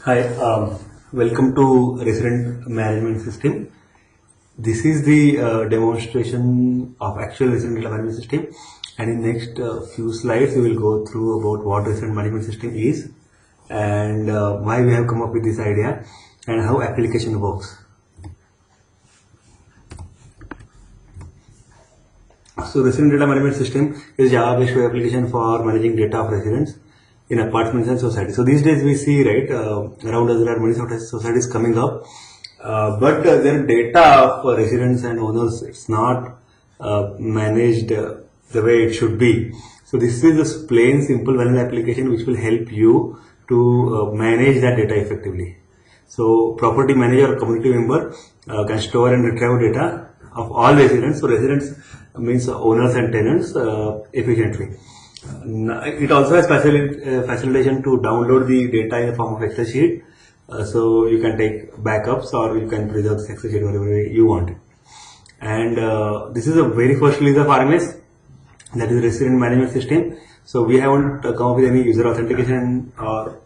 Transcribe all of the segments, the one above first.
Hi, welcome to Resident Management System. This is the demonstration of actual resident data management system, and in next few slides we will go through about what resident management system is and why we have come up with this idea and how application works. So resident data management system is Java-based web application for managing data of residents in apartments and society. So these days we see, right, around us there are many societies coming up, but their data of residents and owners, it's not managed the way it should be. So this is a plain simple vanilla application which will help you to manage that data effectively. So property manager or community member can store and retrieve data of all residents. So residents means owners and tenants efficiently. It also has facilitation to download the data in the form of Excel sheet. So you can take backups or you can preserve the Excel sheet wherever you want it. And this is a very first release of RMS, that is resident management system. So we haven't come up with any user authentication or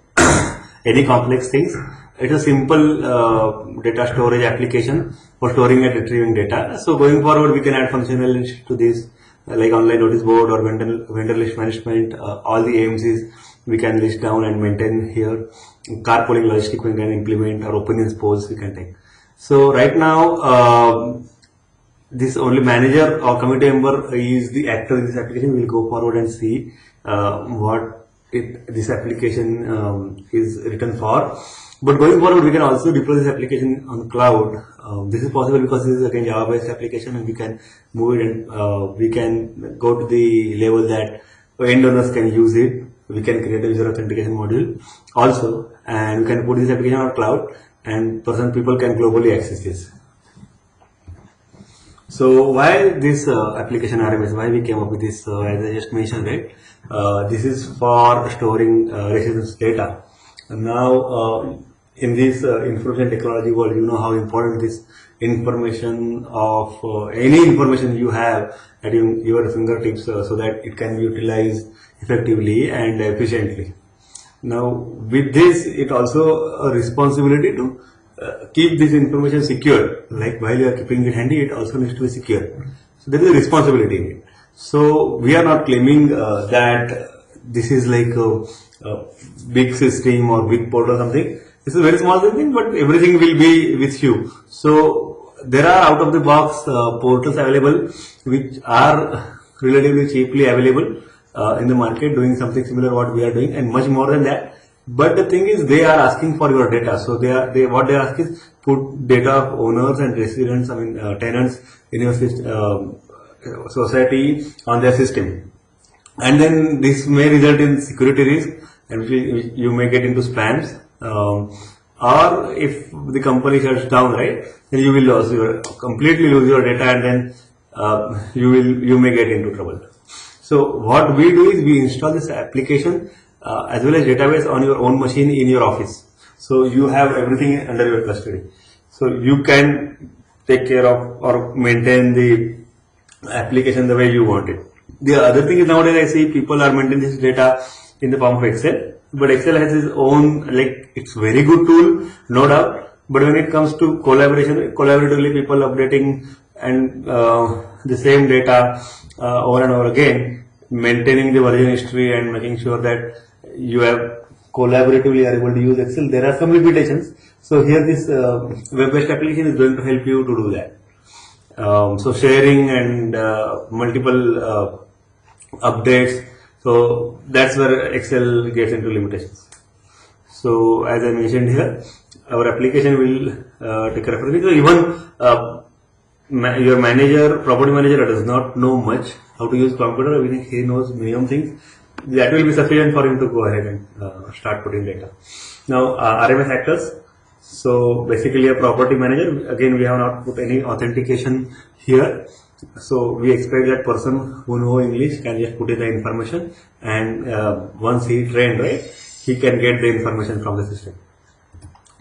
any complex things. It's a simple data storage application for storing and retrieving data. So going forward, we can add functionality to this, like online notice board or vendor list management. All the AMCs we can list down and maintain here. Carpooling logistic we can implement, or opinions polls we can take. So right now, this only manager or committee member is the actor in this application. We'll go forward and see what this application is written for. But going forward, we can also deploy this application on cloud. This is possible because this is again Java-based application, and we can move it and we can go to the level that end owners can use it. We can create a user authentication module also, and we can put this application on cloud, and people can globally access this. So why this application RMS? Why we came up with this? As I just mentioned, right? This is for storing residents' data. And now, in this information technology world, you know how important this information of any information you have at your fingertips, so that it can be utilized effectively and efficiently. Now, with this, it also a responsibility to keep this information secure. Like while you are keeping it handy, it also needs to be secure. So there is a responsibility in it. So we are not claiming that this is like a big system or big portal or something. This is a very small thing, but everything will be with you. So there are out of the box portals available which are relatively cheaply available in the market, doing something similar what we are doing, and much more than that. But the thing is, they are asking for your data. So what they ask is put data of owners and residents, tenants in your society on their system, and then this may result in security risk, and you may get into spams. Or if the company shuts down, right, then you will completely lose your data, and then you may get into trouble. So what we do is we install this application as well as database on your own machine in your office. So you have everything under your custody. So you can take care of or maintain the application the way you want it. The other thing is, nowadays I see people are maintaining this data in the form of Excel. But Excel has its own, like, it's very good tool, no doubt. But when it comes to collaboratively people updating and the same data over and over again, maintaining the version history and making sure that you have collaboratively are able to use Excel, there are some limitations. So here this web-based application is going to help you to do that. So sharing and multiple updates. So that's where Excel gets into limitations. So as I mentioned here, our application will take care of everything. So even your manager, property manager, does not know much how to use computer. Everything he knows minimum things. That will be sufficient for him to go ahead and start putting data. Now RMS actors. So basically a property manager. Again, we have not put any authentication here. So we expect that person who know English can just put in the information, and once he trained, right, he can get the information from the system.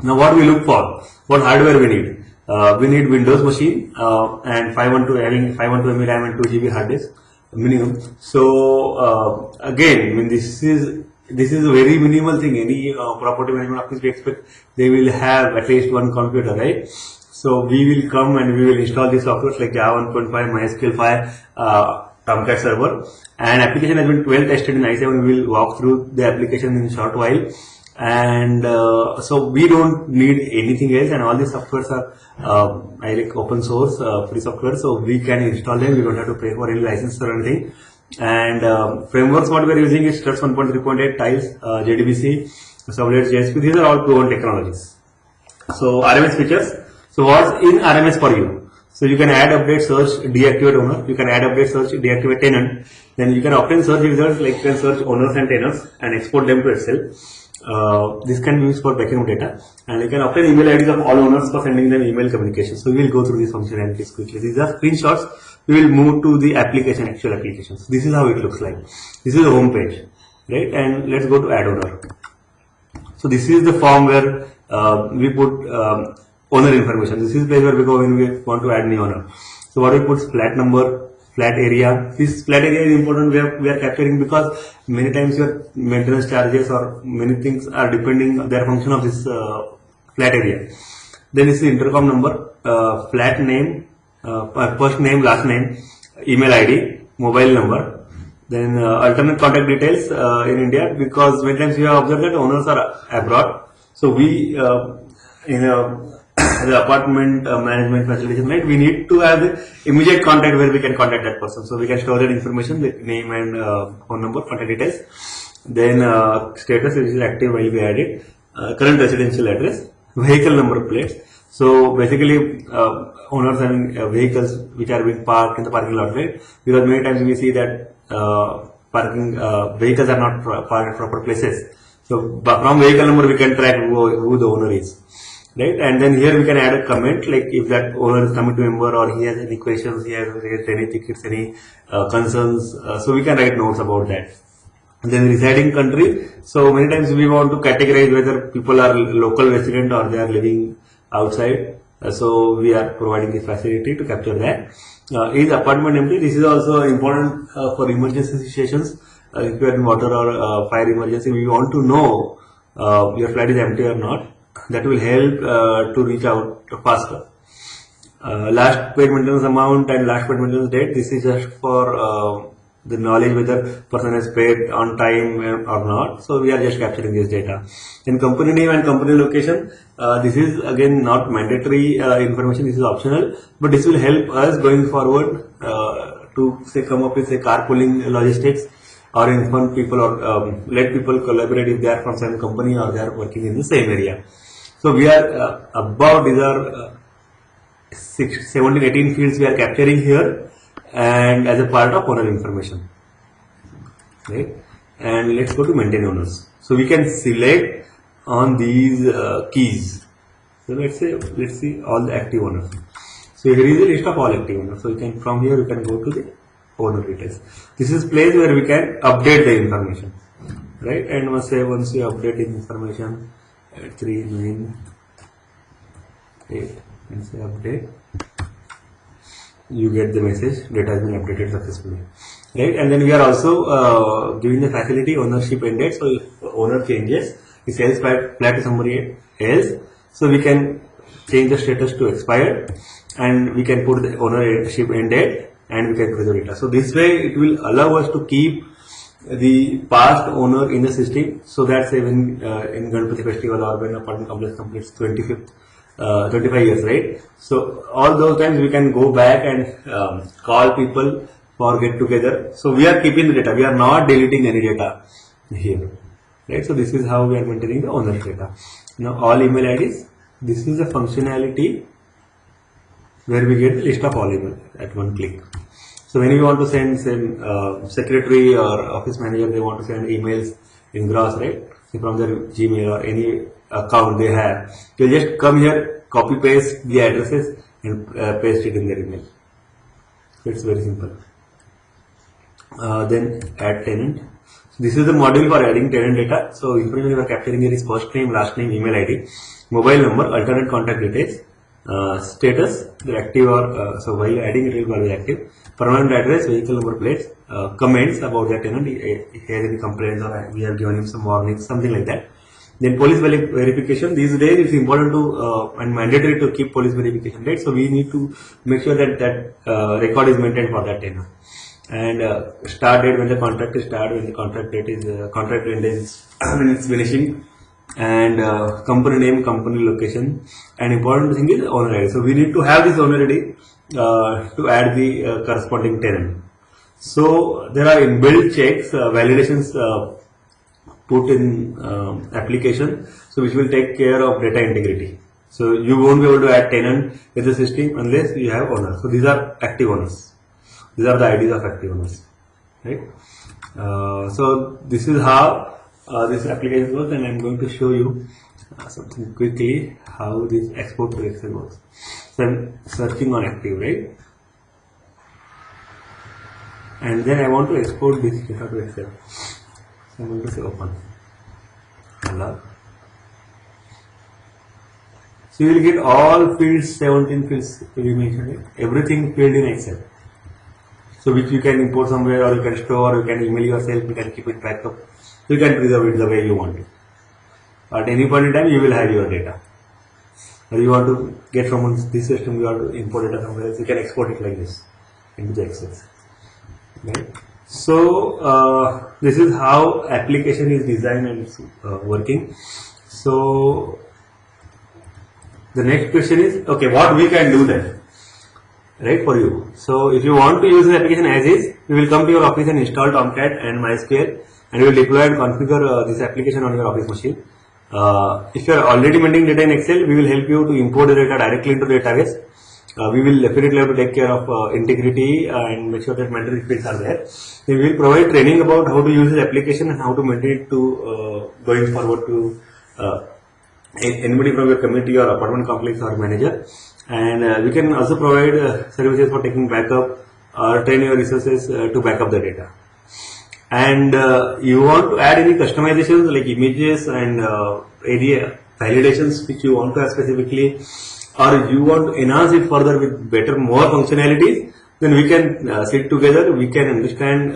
Now what we look for, what hardware we need? We need Windows machine and 512 MB RAM and 2 GB hard disk minimum. So again, this is this is a very minimal thing. Any property management office, we expect they will have at least one computer, right? So we will come and we will install these softwares like Java 1.5, MySQL 5, Tomcat server, and application has been well tested in i7. We will walk through the application in a short while, and so we don't need anything else, and all these softwares are I like open source free software, so we can install them. We don't have to pay for any license or anything. And frameworks what we are using is Struts 1.3.8, Tiles, JDBC, Servlets, JSP. These are all proven technologies. So RMS features. So what's in RMS for you? So you can add, update, search, deactivate owner. You can add, update, search, deactivate tenant. Then you can obtain search results, like you can search owners and tenants and export them to Excel. This can be used for backing of data, and you can obtain email IDs of all owners for sending them email communication. So we will go through these functionalities quickly. These are screenshots. We will move to the application, actual applications. This is how it looks like. This is the home page, right? And let's go to add owner. So this is the form where we put owner information. This is the place where we go when we want to add new owner. So what we put is flat number, flat area. This flat area is important. We are capturing because many times your maintenance charges or many things are depending. They are function of this flat area. Then this is intercom number, flat name, first name, last name, email ID, mobile number. Then alternate contact details in India, because many times we have observed that owners are abroad. So we in the apartment management facilitation, right, we need to have the immediate contact where we can contact that person. So we can store that information, the name and phone number, contact details. Then status, which is active, will be added. Current residential address, vehicle number plates. So basically owners and vehicles which are being parked in the parking lot, right? Because many times we see that parking vehicles are not parked at proper places. So from vehicle number we can track who the owner is, right? And then here we can add a comment, like if that owner is coming to member or he has any questions, he has any tickets, any concerns, so we can write notes about that. And then residing country. So many times we want to categorize whether people are local resident or they are living outside. So we are providing this facility to capture that. Is apartment empty? This is also important for emergency situations. If you are in water or fire emergency, we want to know your flat is empty or not. That will help to reach out faster. Last paid maintenance amount and last paid maintenance date. This is just for the knowledge whether person has paid on time or not. So we are just capturing this data. Then company name and company location. This is again not mandatory information. This is optional, but this will help us going forward to say come up with say carpooling logistics, or inform people or let people collaborate if they are from same company or they are working in the same area. So we are about these are 17, 18 fields we are capturing here, and as a part of owner information, right? And let's go to maintain owners. So we can select on these keys. So let's see all the active owners. So here is a list of all active owners. So you can from here you can go to the owner details. This is place where we can update the information, right? And once you update the information at 3, 9, 8 and say update, you get the message data has been updated successfully, right? And then we are also giving the facility ownership end date. So if owner changes, he sells flat to somebody else, so we can change the status to expired, and we can put the ownership end date, and we can create the data. So this way it will allow us to keep the past owner in the system, so that say when in Ganpati festival or when apartment complex completes 25 years, right? So all those times we can go back and call people for get together. So we are keeping the data. We are not deleting any data here, right? So this is how we are maintaining the owner data. Now all email IDs. This is a functionality where we get the list of all email at one click. So when you want to send secretary or office manager, they want to send emails in gross, right? So from their Gmail or any account they have, you just come here, copy paste the addresses and paste it in their email. So it's very simple. Then add tenant. So this is the module for adding tenant data. So information you are capturing here is first name, last name, email ID, mobile number, alternate contact details, status, the active or so while adding it will be active. permanent address, vehicle number plates, comments about that tenant, he has any complaints or we have given him some warnings, something like that. Then police verification. These days it's important to and mandatory to keep police verification, right? So we need to make sure that record is maintained for that tenant. And start date, when the contract is started, when the contract date is contract end is when it's finishing, and company name, company location, and important thing is owner ID. So we need to have this owner ID to add the corresponding tenant. So there are inbuilt checks, validations put in application, so which will take care of data integrity. So you won't be able to add tenant with the system unless you have owner. So these are active owners. These are the IDs of active owners, right? So this is how this application works, and I'm going to show you something quickly how this export to Excel works. So I'm searching on active, right? And then I want to export this data to Excel. So I'm going to say open. Hello. So you will get all fields, 17 fields we mentioned, everything filled in Excel. So which you can import somewhere, or you can store, or you can email yourself, you can keep it backup. You can preserve it the way you want to. At any point in time, you will have your data. Or you want to get from this system, you want to import data somewhere else, you can export it like this into the Excel. Right? So this is how application is designed and it's working. So the next question is, okay, what we can do then, right, for you. So if you want to use the application as is, we will come to your office and install Tomcat and MySQL, and we will deploy and configure this application on your office machine. If you are already maintaining data in Excel, we will help you to import the data directly into the database. We will definitely have to take care of integrity and make sure that mandatory fields are there. Then we will provide training about how to use this application and how to maintain it to going forward to anybody from your community or apartment complex or manager. And we can also provide services for taking backup or train your resources to back up the data. And you want to add any customizations like images and area validations which you want to have specifically, or you want to enhance it further with better, more functionalities, then we can sit together, we can understand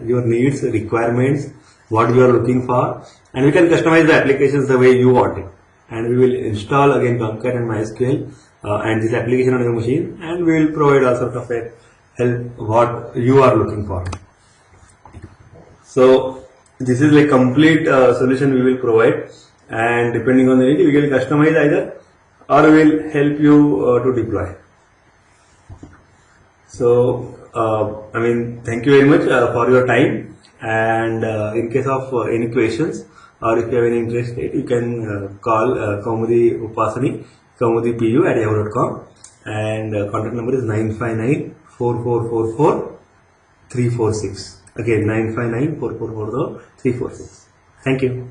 your needs, requirements, what you are looking for, and we can customize the applications the way you want it. And we will install again Tomcat and MySQL and this application on your machine, and we will provide all sort of help what you are looking for. So this is like complete solution we will provide, and depending on the need, we can customize either, or we will help you to deploy. So I mean, thank you very much for your time, and in case of any questions or if you have any interest, you can call Kaumudi Upasani, Kaumudi PU at yahoo.com, and contact number is 959 4444 346. Again, 959 4444 346. Thank you.